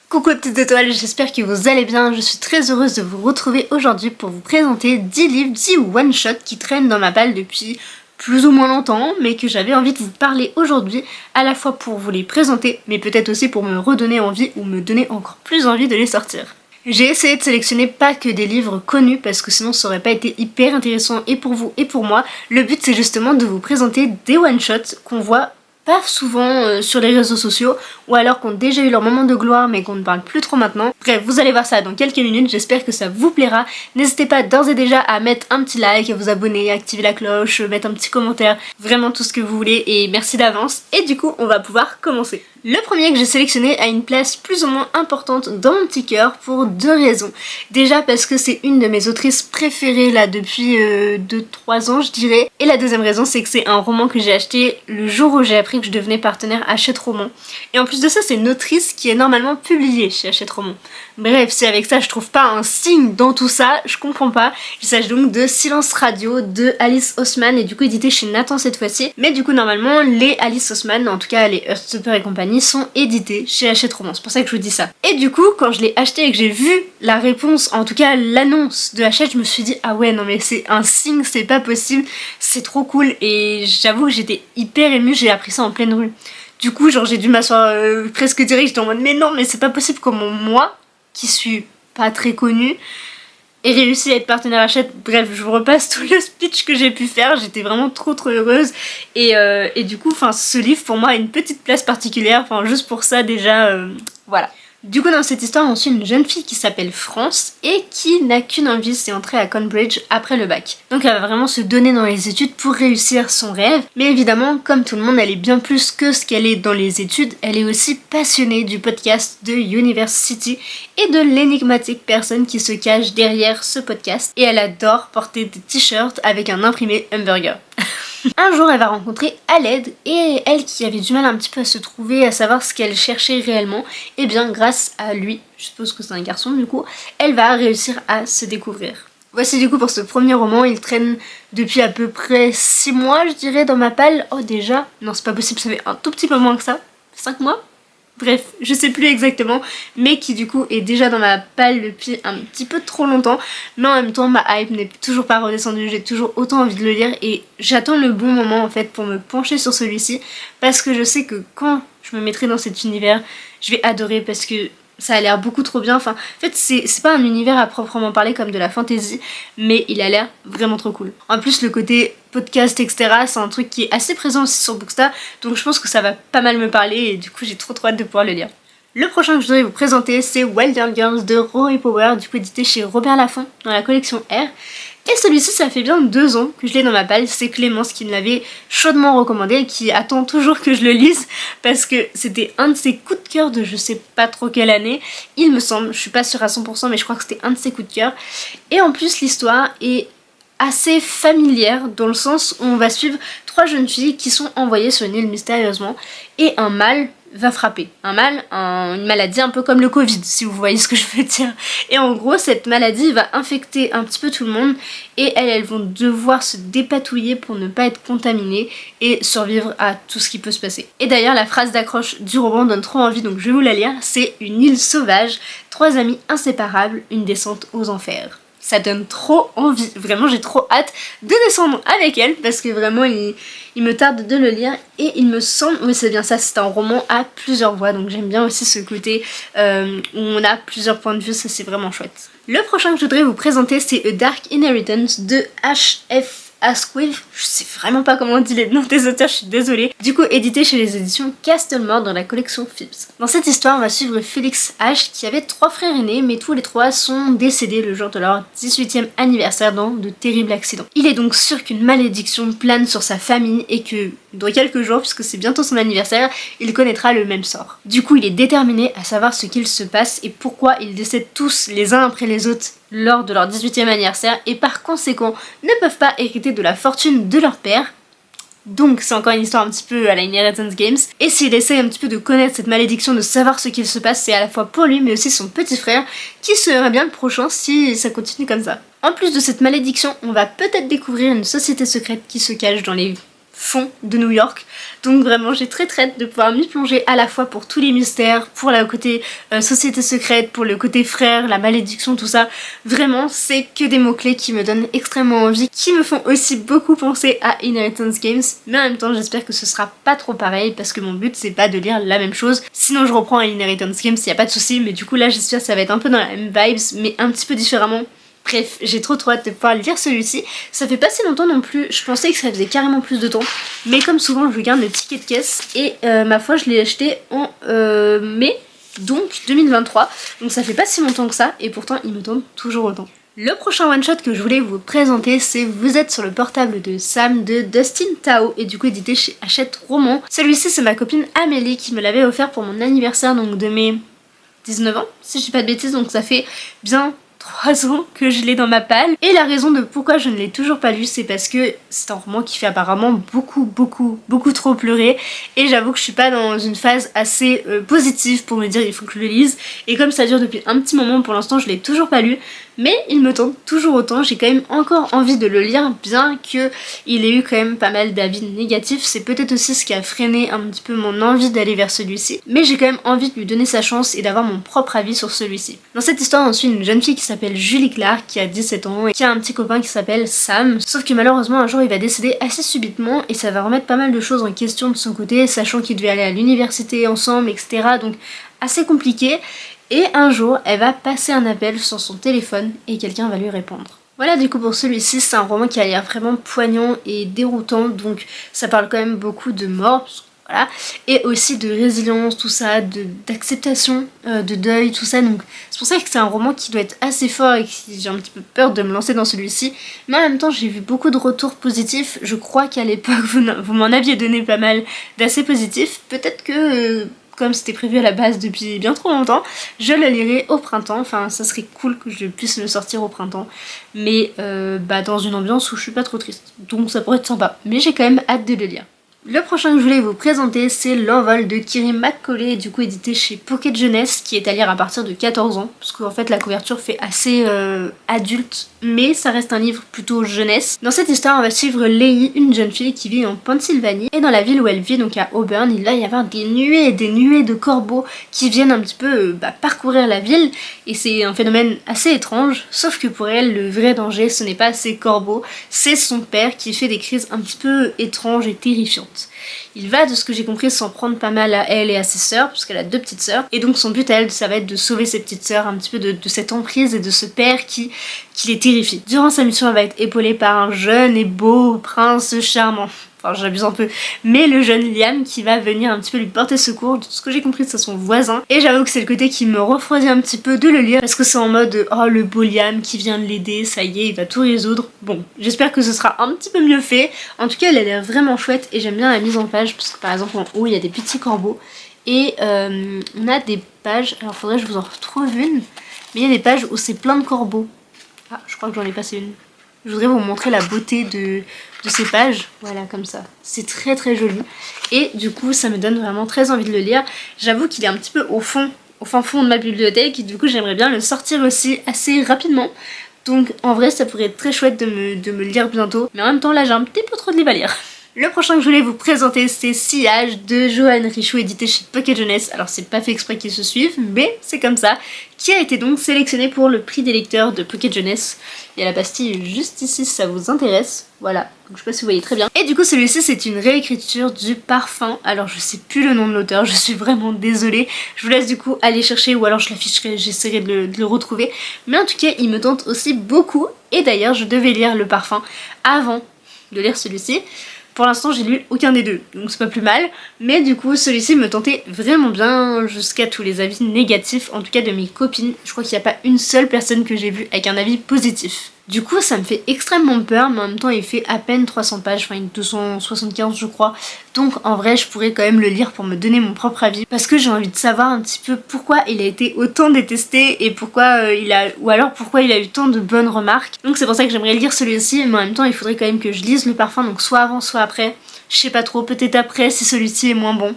Coucou les petites étoiles, j'espère que vous allez bien. Je suis très heureuse de vous retrouver aujourd'hui pour vous présenter 10 livres, 10 one-shot qui traînent dans ma palle depuis plus ou moins longtemps, mais que j'avais envie de vous parler aujourd'hui, à la fois pour vous les présenter, mais peut-être aussi pour me redonner envie ou me donner encore plus envie de les sortir. J'ai essayé de sélectionner pas que des livres connus parce que sinon ça aurait pas été hyper intéressant et pour vous et pour moi. Le but c'est justement de vous présenter des one-shots qu'on voit pas souvent sur les réseaux sociaux ou alors qui ont déjà eu leur moment de gloire mais qu'on ne parle plus trop maintenant. Bref, vous allez voir ça dans quelques minutes, j'espère que ça vous plaira. N'hésitez pas d'ores et déjà à mettre un petit like, à vous abonner, à activer la cloche, mettre un petit commentaire, vraiment tout ce que vous voulez et merci d'avance. Et du coup, on va pouvoir commencer. Le premier que j'ai sélectionné a une place plus ou moins importante dans mon petit cœur pour deux raisons. Déjà parce que c'est une de mes autrices préférées là depuis 2-3 ans je dirais. Et la deuxième raison c'est que c'est un roman que j'ai acheté le jour où j'ai appris que je devenais partenaire Hachette Roman. Et en plus de ça c'est une autrice qui est normalement publiée chez Hachette Roman. Bref, si avec ça je trouve pas un signe dans tout ça, je comprends pas. Il s'agit donc de Silence Radio de Alice Oseman et du coup édité chez Nathan cette fois-ci. Mais du coup normalement les Alice Oseman, en tout cas les Heartstopper et compagnie, sont édités chez Hachette Roman, c'est pour ça que je vous dis ça. Et du coup, quand je l'ai acheté et que j'ai vu la réponse, en tout cas l'annonce de Hachette, je me suis dit ah ouais non mais c'est un signe, c'est pas possible, c'est trop cool et j'avoue que j'étais hyper émue, j'ai appris ça en pleine rue. Du coup genre j'ai dû m'asseoir presque direct, j'étais en mode mais non mais c'est pas possible comment moi, qui suis pas très connue, et réussi à être partenaire Hachette. Bref, je vous repasse tout le speech que j'ai pu faire, j'étais vraiment trop heureuse et du coup ce livre pour moi a une petite place particulière, juste pour ça déjà, voilà. Du coup dans cette histoire on suit une jeune fille qui s'appelle France et qui n'a qu'une envie, c'est entrer à Cambridge après le bac. Donc elle va vraiment se donner dans les études pour réussir son rêve, mais évidemment comme tout le monde elle est bien plus que ce qu'elle est dans les études, elle est aussi passionnée du podcast de University et de l'énigmatique personne qui se cache derrière ce podcast et elle adore porter des t-shirts avec un imprimé hamburger. Un jour, elle va rencontrer Aled et elle qui avait du mal un petit peu à se trouver, à savoir ce qu'elle cherchait réellement, et bien grâce à lui, je suppose que c'est un garçon du coup, elle va réussir à se découvrir. Voici du coup pour ce premier roman, il traîne depuis à peu près 6 mois je dirais dans ma palle. Oh déjà, non c'est pas possible, ça fait un tout petit peu moins que ça, 5 mois. Bref, je sais plus exactement, mais qui du coup est déjà dans ma palle depuis un petit peu trop longtemps, mais en même temps ma hype n'est toujours pas redescendue, j'ai toujours autant envie de le lire et j'attends le bon moment en fait pour me pencher sur celui-ci, parce que je sais que quand je me mettrai dans cet univers, je vais adorer parce que ça a l'air beaucoup trop bien, en fait c'est pas un univers à proprement parler comme de la fantasy, mais il a l'air vraiment trop cool. En plus le côté podcast etc c'est un truc qui est assez présent aussi sur Bookstar, donc je pense que ça va pas mal me parler et du coup j'ai trop hâte de pouvoir le lire. Le prochain que je voudrais vous présenter c'est Wilder Girls de Rory Power, du coup édité chez Robert Laffont dans la collection R. Et celui-ci, ça fait bien 2 ans que je l'ai dans ma palle, c'est Clémence qui me l'avait chaudement recommandé et qui attend toujours que je le lise parce que c'était un de ses coups de cœur de je sais pas trop quelle année, il me semble, je suis pas sûre à 100% mais je crois que c'était un de ses coups de cœur. Et en plus l'histoire est assez familière dans le sens où on va suivre 3 jeunes filles qui sont envoyées sur une île mystérieusement et un mal va frapper. Un mal, une maladie un peu comme le Covid, si vous voyez ce que je veux dire. Et en gros, cette maladie va infecter un petit peu tout le monde et elles vont devoir se dépatouiller pour ne pas être contaminées et survivre à tout ce qui peut se passer. Et d'ailleurs, la phrase d'accroche du roman donne trop envie, donc je vais vous la lire. C'est une île sauvage, 3 amis inséparables, une descente aux enfers. Ça donne trop envie, vraiment j'ai trop hâte de descendre avec elle parce que vraiment il me tarde de le lire et il me semble, oui c'est bien ça, c'est un roman à plusieurs voix donc j'aime bien aussi ce côté où on a plusieurs points de vue, ça c'est vraiment chouette. Le prochain que je voudrais vous présenter c'est A Dark Inheritance de H.F. Asquith, je sais vraiment pas comment on dit les noms des auteurs, je suis désolée. Du coup édité chez les éditions Castlemore dans la collection Phipps. Dans cette histoire on va suivre Félix H qui avait 3 frères aînés mais tous les 3 sont décédés le jour de leur 18e anniversaire dans de terribles accidents. Il est donc sûr qu'une malédiction plane sur sa famille et que dans quelques jours, puisque c'est bientôt son anniversaire, il connaîtra le même sort. Du coup il est déterminé à savoir ce qu'il se passe et pourquoi ils décèdent tous les uns après les autres lors de leur 18e anniversaire et par conséquent ne peuvent pas hériter de la fortune de leur père. Donc c'est encore une histoire un petit peu à la Inheritance Games. Et s'il essaye un petit peu de connaître cette malédiction, de savoir ce qu'il se passe, c'est à la fois pour lui mais aussi son petit frère qui serait bien le prochain si ça continue comme ça. En plus de cette malédiction, on va peut-être découvrir une société secrète qui se cache dans les fond de New York. Donc vraiment j'ai très hâte de pouvoir m'y plonger à la fois pour tous les mystères, pour le côté société secrète, pour le côté frère, la malédiction, tout ça. Vraiment c'est que des mots-clés qui me donnent extrêmement envie, qui me font aussi beaucoup penser à Inheritance Games, mais en même temps j'espère que ce sera pas trop pareil parce que mon but c'est pas de lire la même chose. Sinon je reprends à Inheritance Games, y a pas de souci, mais du coup là j'espère que ça va être un peu dans la même vibes mais un petit peu différemment. Bref, j'ai trop hâte de pouvoir lire celui-ci. Ça fait pas si longtemps non plus, je pensais que ça faisait carrément plus de temps. Mais comme souvent, je garde le ticket de caisse et ma foi, je l'ai acheté en mai, donc 2023. Donc ça fait pas si longtemps que ça et pourtant il me tente toujours autant. Le prochain one-shot que je voulais vous présenter, c'est Vous êtes sur le portable de Sam de Dustin Tao et du coup édité chez Hachette Roman. Celui-ci, c'est ma copine Amélie qui me l'avait offert pour mon anniversaire, donc de mes 19 ans, si je dis pas de bêtises, donc ça fait bien 3 ans que je l'ai dans ma palle. Et la raison de pourquoi je ne l'ai toujours pas lu, c'est parce que c'est un roman qui fait apparemment beaucoup trop pleurer. Et j'avoue que je suis pas dans une phase assez positive pour me dire il faut que je le lise. Et comme ça dure depuis un petit moment, pour l'instant je l'ai toujours pas lu. Mais il me tente toujours autant, j'ai quand même encore envie de le lire, bien que il ait eu quand même pas mal d'avis négatifs. C'est peut-être aussi ce qui a freiné un petit peu mon envie d'aller vers celui-ci. Mais j'ai quand même envie de lui donner sa chance et d'avoir mon propre avis sur celui-ci. Dans cette histoire, on suit une jeune fille qui s'appelle Julie Clark, qui a 17 ans et qui a un petit copain qui s'appelle Sam. Sauf que malheureusement un jour il va décéder assez subitement et ça va remettre pas mal de choses en question de son côté, sachant qu'ils devaient aller à l'université ensemble, etc. Donc assez compliqué. Et un jour, elle va passer un appel sur son téléphone et quelqu'un va lui répondre. Voilà, du coup pour celui-ci, c'est un roman qui a l'air vraiment poignant et déroutant, donc ça parle quand même beaucoup de mort, voilà, et aussi de résilience, tout ça, d'acceptation, de deuil, tout ça. Donc c'est pour ça que c'est un roman qui doit être assez fort et que j'ai un petit peu peur de me lancer dans celui-ci. Mais en même temps, j'ai vu beaucoup de retours positifs. Je crois qu'à l'époque, vous m'en aviez donné pas mal d'assez positifs. Peut-être que... comme c'était prévu à la base depuis bien trop longtemps, je le lirai au printemps. Enfin, ça serait cool que je puisse le sortir au printemps. Mais dans une ambiance où je suis pas trop triste. Donc ça pourrait être sympa. Mais j'ai quand même hâte de le lire. Le prochain que je voulais vous présenter, c'est L'Envol de Kiri McCauley, du coup édité chez Pocket Jeunesse, qui est à lire à partir de 14 ans, parce qu'en fait la couverture fait assez adulte, mais ça reste un livre plutôt jeunesse. Dans cette histoire, on va suivre Leigh, une jeune fille qui vit en Pennsylvanie, et dans la ville où elle vit, donc à Auburn, il va y avoir des nuées et des nuées de corbeaux qui viennent un petit peu parcourir la ville, et c'est un phénomène assez étrange, sauf que pour elle, le vrai danger, ce n'est pas ces corbeaux, c'est son père qui fait des crises un petit peu étranges et terrifiantes. Il va, de ce que j'ai compris, s'en prendre pas mal à elle et à ses sœurs, puisqu'elle a 2 petites sœurs, et donc son but à elle, ça va être de sauver ses petites sœurs un petit peu de cette emprise et de ce père qui les terrifie. Durant sa mission, elle va être épaulée par un jeune et beau prince charmant. Enfin, j'abuse un peu, mais le jeune Liam qui va venir un petit peu lui porter secours. De ce que j'ai compris, c'est son voisin. Et j'avoue que c'est le côté qui me refroidit un petit peu de le lire, parce que c'est en mode oh, le beau Liam qui vient de l'aider, ça y est, il va tout résoudre. Bon, j'espère que ce sera un petit peu mieux fait. En tout cas, elle a l'air vraiment chouette et j'aime bien la mise en page, parce que par exemple en haut, il y a des petits corbeaux. Et on a des pages, alors faudrait que je vous en retrouve une, mais il y a des pages où c'est plein de corbeaux. Ah, je crois que j'en ai passé une. Je voudrais vous montrer la beauté de ces pages, voilà comme ça, c'est très très joli et du coup ça me donne vraiment très envie de le lire. J'avoue qu'il est un petit peu au fin fond de ma bibliothèque et du coup j'aimerais bien le sortir aussi assez rapidement, donc en vrai ça pourrait être très chouette de me le lire bientôt, mais en même temps là j'ai un petit peu trop de livres à lire. Le prochain que je voulais vous présenter, c'est Sillage de Johan Richoux, édité chez Pocket Jeunesse. Alors c'est pas fait exprès qu'ils se suivent, mais c'est comme ça, qui a été donc sélectionné pour le prix des lecteurs de Pocket Jeunesse. Il y a la pastille juste ici si ça vous intéresse, voilà, donc je sais pas si vous voyez très bien. Et du coup celui-ci c'est une réécriture du Parfum, alors je sais plus le nom de l'auteur, je suis vraiment désolée. Je vous laisse du coup aller chercher ou alors je l'afficherai, j'essaierai de le retrouver. Mais en tout cas il me tente aussi beaucoup, et d'ailleurs je devais lire le Parfum avant de lire celui-ci. Pour l'instant j'ai lu aucun des deux, donc c'est pas plus mal, mais du coup celui-ci me tentait vraiment bien jusqu'à tous les avis négatifs, en tout cas de mes copines. Je crois qu'il n'y a pas une seule personne que j'ai vue avec un avis positif. Du coup ça me fait extrêmement peur, mais en même temps il fait à peine 300 pages, enfin 275 je crois, donc en vrai je pourrais quand même le lire pour me donner mon propre avis, parce que j'ai envie de savoir un petit peu pourquoi il a été autant détesté et pourquoi pourquoi il a eu tant de bonnes remarques. Donc c'est pour ça que j'aimerais lire celui-ci, mais en même temps il faudrait quand même que je lise le Parfum, donc soit avant soit après, je sais pas trop, peut-être après si celui-ci est moins bon.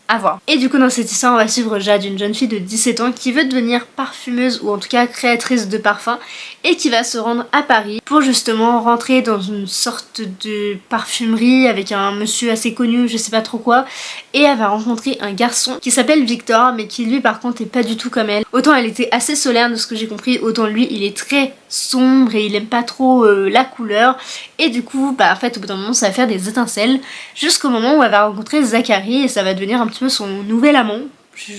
à voir. Et du coup dans cette histoire on va suivre Jade, une jeune fille de 17 ans qui veut devenir parfumeuse ou en tout cas créatrice de parfums et qui va se rendre à Paris pour justement rentrer dans une sorte de parfumerie avec un monsieur assez connu, je sais pas trop quoi, et elle va rencontrer un garçon qui s'appelle Victor mais qui lui par contre est pas du tout comme elle. Autant elle était assez solaire de ce que j'ai compris, autant lui il est très sombre et il aime pas trop la couleur et du coup bah en fait au bout d'un moment ça va faire des étincelles jusqu'au moment où elle va rencontrer Zachary et ça va devenir un petit peu son nouvel amant.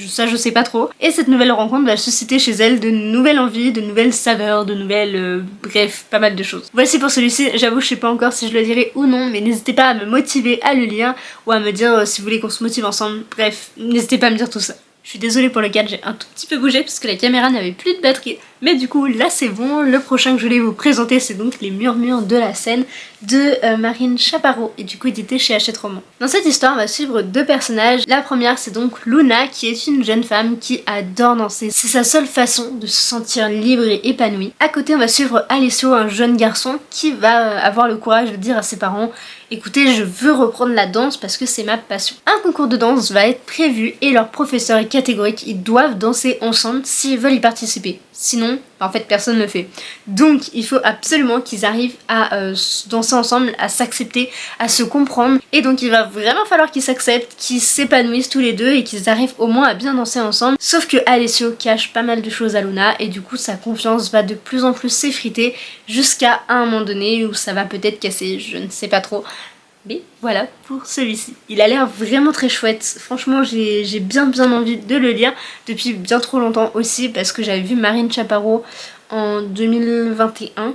Ça je sais pas trop. Et cette nouvelle rencontre va susciter chez elle de nouvelles envies, de nouvelles saveurs, de nouvelles... bref, pas mal de choses. Voici pour celui-ci, j'avoue je sais pas encore si je le dirai ou non, mais n'hésitez pas à me motiver à le lire ou à me dire si vous voulez qu'on se motive ensemble. Bref, n'hésitez pas à me dire tout ça. Je suis désolée pour le cadre, j'ai un tout petit peu bougé parce que la caméra n'avait plus de batterie. Mais du coup, là c'est bon. Le prochain que je voulais vous présenter, c'est donc Les Murmures de la Seine de Marine Chaparro et du coup édité chez Hachette Roman. Dans cette histoire, on va suivre deux personnages. La première, c'est donc Luna, qui est une jeune femme qui adore danser. C'est sa seule façon de se sentir libre et épanouie. À côté, on va suivre Alessio, un jeune garçon qui va avoir le courage de dire à ses parents: écoutez, je veux reprendre la danse parce que c'est ma passion. Un concours de danse va être prévu et leur professeur est catégorique, ils doivent danser ensemble s'ils veulent y participer. Sinon, en fait, personne ne le fait. Donc, il faut absolument qu'ils arrivent à danser ensemble, à s'accepter, à se comprendre. Et donc, il va vraiment falloir qu'ils s'acceptent, qu'ils s'épanouissent tous les deux et qu'ils arrivent au moins à bien danser ensemble. Sauf que Alessio cache pas mal de choses à Luna et du coup, sa confiance va de plus en plus s'effriter jusqu'à un moment donné où ça va peut-être casser, je ne sais pas trop. Mais voilà pour celui-ci. Il a l'air vraiment très chouette. Franchement, j'ai bien envie de le lire depuis bien trop longtemps aussi parce que j'avais vu Marine Chaparro en 2021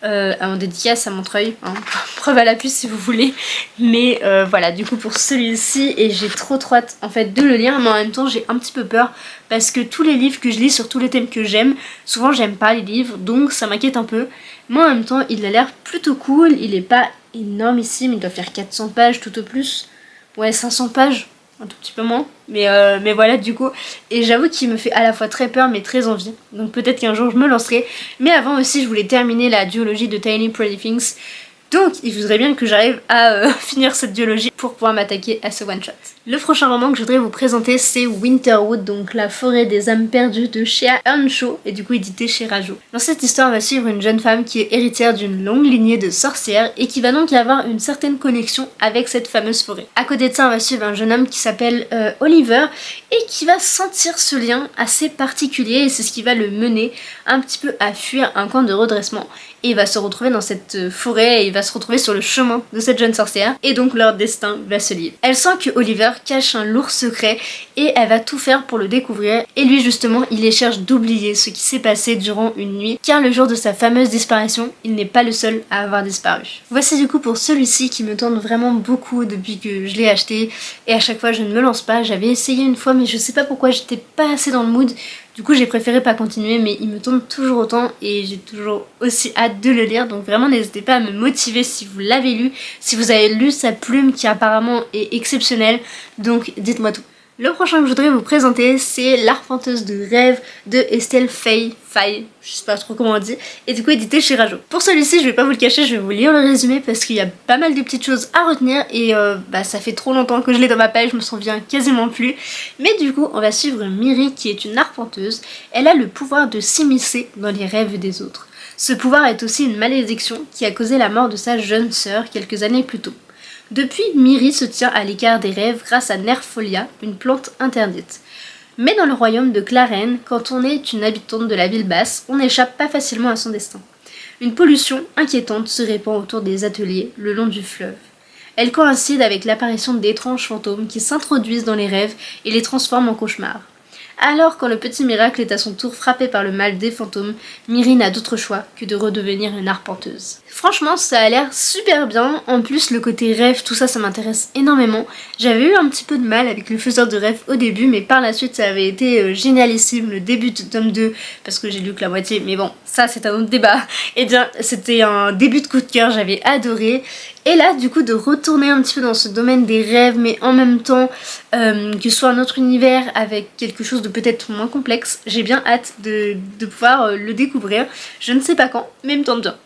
en dédicace à Montreuil, hein. Preuve à l'appui si vous voulez. Mais voilà, du coup pour celui-ci, et j'ai trop hâte en fait de le lire, mais en même temps j'ai un petit peu peur parce que tous les livres que je lis sur tous les thèmes que j'aime, souvent j'aime pas les livres, donc ça m'inquiète un peu. Moi en même temps il a l'air plutôt cool, il est pas énormissime, il doit faire 400 pages tout au plus, ouais 500 pages, un tout petit peu moins, mais voilà du coup, et j'avoue qu'il me fait à la fois très peur mais très envie, donc peut-être qu'un jour je me lancerai, mais avant aussi je voulais terminer la duologie de Tiny Pretty Things, donc il faudrait bien que j'arrive à finir cette duologie pour pouvoir m'attaquer à ce one shot. Le prochain roman que je voudrais vous présenter c'est Winterwood, donc La forêt des âmes perdues de Shea Earnshaw et du coup édité chez Rajo. Dans cette histoire on va suivre une jeune femme qui est héritière d'une longue lignée de sorcières et qui va donc avoir une certaine connexion avec cette fameuse forêt. À côté de ça on va suivre un jeune homme qui s'appelle Oliver et qui va sentir ce lien assez particulier et c'est ce qui va le mener un petit peu à fuir un camp de redressement. Et il va se retrouver dans cette forêt et il va se retrouver sur le chemin de cette jeune sorcière et donc leur destin va se lier. Elle sent que Oliver cache un lourd secret et elle va tout faire pour le découvrir et lui justement il cherche d'oublier ce qui s'est passé durant une nuit car le jour de sa fameuse disparition il n'est pas le seul à avoir disparu. Voici du coup pour celui-ci qui me tente vraiment beaucoup depuis que je l'ai acheté et à chaque fois je ne me lance pas. J'avais essayé une fois mais je sais pas pourquoi j'étais pas assez dans le mood. Du coup j'ai préféré pas continuer mais il me tente toujours autant et j'ai toujours aussi hâte de le lire, donc vraiment n'hésitez pas à me motiver si vous l'avez lu, si vous avez lu sa plume qui apparemment est exceptionnelle, donc dites-moi tout. Le prochain que je voudrais vous présenter c'est L'Arpenteuse de rêve de Estelle Faye, je sais pas trop comment on dit, et du coup édité chez Rajo. Pour celui-ci je vais pas vous le cacher, je vais vous lire le résumé parce qu'il y a pas mal de petites choses à retenir et ça fait trop longtemps que je l'ai dans ma page, je me souviens quasiment plus. Mais du coup on va suivre Miri qui est une arpenteuse, elle a le pouvoir de s'immiscer dans les rêves des autres. Ce pouvoir est aussi une malédiction qui a causé la mort de sa jeune sœur quelques années plus tôt. Depuis, Miri se tient à l'écart des rêves grâce à Nerfolia, une plante interdite. Mais dans le royaume de Clarène, quand on est une habitante de la ville basse, on n'échappe pas facilement à son destin. Une pollution inquiétante se répand autour des ateliers, le long du fleuve. Elle coïncide avec l'apparition d'étranges fantômes qui s'introduisent dans les rêves et les transforment en cauchemars. Alors quand le petit miracle est à son tour frappé par le mal des fantômes, Miri n'a d'autre choix que de redevenir une arpenteuse. Franchement ça a l'air super bien, en plus le côté rêve, tout ça, ça m'intéresse énormément. J'avais eu un petit peu de mal avec le faiseur de rêve au début, mais par la suite ça avait été génialissime, le début de tome 2, parce que j'ai lu que la moitié, mais bon, ça c'est un autre débat. Et bien c'était un début de coup de cœur, j'avais adoré. Et là du coup de retourner un petit peu dans ce domaine des rêves mais en même temps que ce soit un autre univers avec quelque chose de peut-être moins complexe, j'ai bien hâte de pouvoir le découvrir. Je ne sais pas quand mais il me tente bien.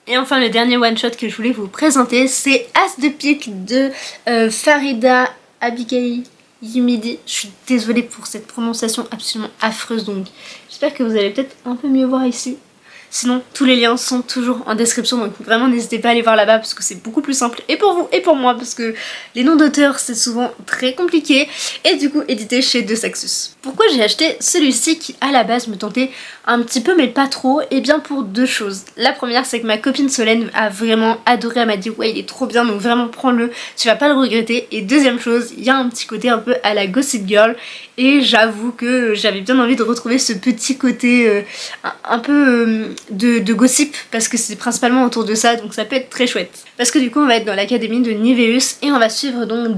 Et enfin le dernier one shot que je voulais vous présenter c'est As de pique de Farida Abigail Yumidi. Je suis désolée pour cette prononciation absolument affreuse, donc j'espère que vous allez peut-être un peu mieux voir ici. Sinon, tous les liens sont toujours en description, donc vraiment n'hésitez pas à aller voir là-bas parce que c'est beaucoup plus simple, et pour vous et pour moi, parce que les noms d'auteurs c'est souvent très compliqué, et du coup édité chez De Saxus. Pourquoi j'ai acheté celui-ci qui à la base me tentait un petit peu mais pas trop? Et bien pour deux choses. La première, c'est que ma copine Solène a vraiment adoré, elle m'a dit ouais il est trop bien, donc vraiment prends-le, tu vas pas le regretter. Et deuxième chose, il y a un petit côté un peu à la Gossip Girl, et j'avoue que j'avais bien envie de retrouver ce petit côté un peu de gossip, parce que c'est principalement autour de ça, donc ça peut être très chouette. Parce que du coup on va être dans l'académie de Niveus et on va suivre donc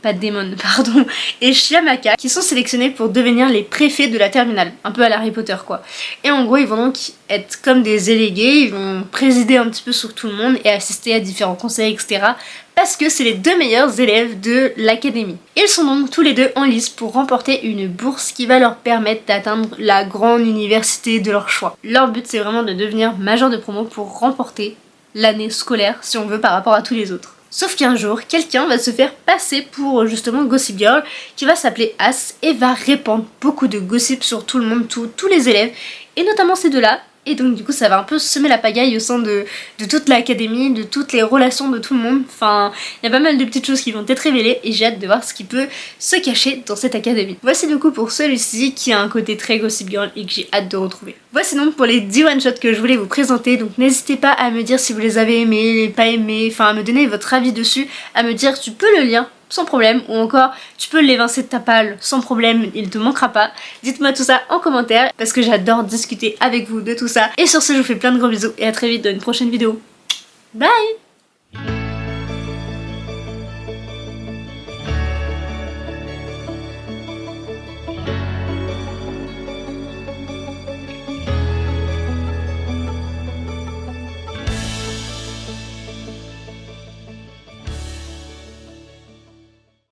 pas Damon, pardon, et Shiamaka qui sont sélectionnés pour devenir les préfets de la terminale, un peu à la Harry Potter quoi. Et en gros ils vont donc être comme des délégués, ils vont présider un petit peu sur tout le monde et assister à différents conseils etc. Parce que c'est les deux meilleurs élèves de l'académie. Ils sont donc tous les deux en lice pour remporter une bourse qui va leur permettre d'atteindre la grande université de leur choix. Leur but c'est vraiment de devenir major de promo pour remporter l'année scolaire si on veut par rapport à tous les autres. Sauf qu'un jour, quelqu'un va se faire passer pour justement Gossip Girl qui va s'appeler As et va répandre beaucoup de gossip sur tout le monde, tous les élèves, et notamment ces deux-là. Et donc du coup ça va un peu semer la pagaille au sein de toute l'académie, de toutes les relations de tout le monde. Enfin, il y a pas mal de petites choses qui vont être révélées et j'ai hâte de voir ce qui peut se cacher dans cette académie. Voici du coup pour celui-ci qui a un côté très Gossip Girl et que j'ai hâte de retrouver. Voici donc pour les 10 one-shots que je voulais vous présenter, donc n'hésitez pas à me dire si vous les avez aimés, pas aimés, enfin à me donner votre avis dessus, à me dire tu peux le lire sans problème, ou encore tu peux l'évincer de ta palle sans problème, il te manquera pas. Dites-moi tout ça en commentaire parce que j'adore discuter avec vous de tout ça. Et sur ce je vous fais plein de gros bisous et à très vite dans une prochaine vidéo. Bye!